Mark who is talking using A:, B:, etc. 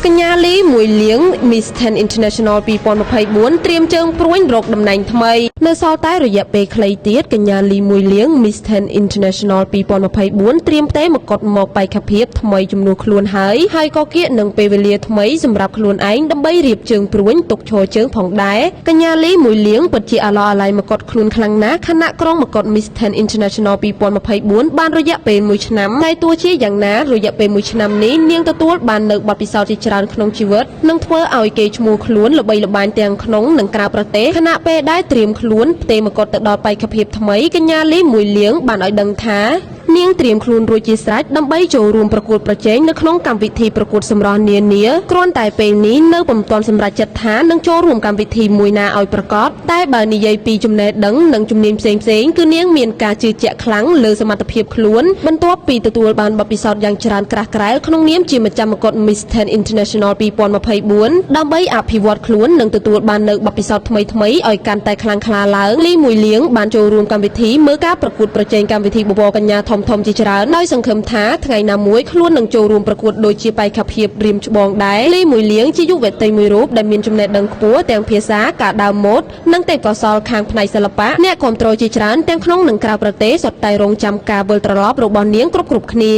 A: កញ្ញាលីមួយលៀង Miss Ten International 2024 ត្រៀមជើងព្រួញរកតំណែងថ្មីនៅសល់តែរយៈពេលខ្លីទៀតកញ្ញាលីមួយលៀង Miss Ten International 2024 ត្រៀមផ្ទេរមកុដមកបេក្ខភាពថ្មីជំនួសខ្លួនហើយក៏គៀកនឹងពេលវេលាថ្មីសម្រាប់ខ្លួនឯងដើម្បីរៀបជើងព្រួញទុកឈរជើងផងដែរកញ្ញាលីមួយលៀងពិតជាអាឡោះអាល័យមកុដខ្លួនខ្លាំងណាស់ខណៈក្រុងមកុដ Miss Ten International 2024 បានរយៈពេល1ឆ្នាំតែទោះជាយ៉ាងណារយៈពេល1ឆ្នាំនេះនាងទទួលបាននៅបទពិសោធន៍ជាច្រើនក្នុងជីវិតនឹងធ្វើឲ្យគេឈ្មោះខ្លួនល្បីល្បាញទាំងក្នុងនិងក្រៅប្រទេសខណៈពេលដែលត្រៀមខ្លួនផ្ទេរមកុដទៅដល់បេក្ខភាពថ្មីកញ្ញាលីមួយលៀងបានឲ្យដឹងថានាងត្រៀមខ្លួនរួចជាស្រេចដើម្បីចូលរួមប្រកួតប្រជែងនៅក្នុងកម្មវិធីប្រកួតសម្រស់នានាគ្រាន់តែពេលនេះនៅពុំទាន់សម្រេចចិត្តថានឹងចូលរួមកម្មវិធីមួយណាឲ្យប្រកបតែបើនិយាយពីចំណេះដឹងនិងជំនាញផ្សេងៗគឺនាងមានការជឿជាក់ខ្លាំងលើសមត្ថភាពខ្លួនបន្ទាប់ពីទទួលបានបទពិសោធន៍យ៉ាងច្រើនក្រាស់ក្រែលក្នុងនាមជាម្ចាស់មកុដ Miss Ten International 2024ដើម្បីអភិវឌ្ឍខ្លួននិងទទួលបាននៅបទពិសោធន៍ថ្មីៗឲ្យកាន់តែខ្លាំងក្លាឡើងលីមួយលៀងបានចូលរួមកម្មវិធីមើលការប្រកួតប្រជែងកម្មវិធីបបរកញ្ញាធំជាច្រើនដោយសង្ឃឹមថាថ្ងៃណាមួយខ្លួននឹងចូលរួមប្រកួតដូចជាបេក្ខភាពរៀមច្បងដែរលីមួយលៀងជាយុវតីមួយរូបដែលមានចំណេះដឹងខ្ពស់ទាំងភាសាការដើមម៉ូដនិងទេពកោសល្យខាងផ្នែកសិល្បៈអ្នកគាំទ្រជាច្រើនទាំងក្នុងនិងក្រៅប្រទេសសុទ្ធតែរងចាំការវិលត្រឡប់របស់នាងគ្រប់គ្នា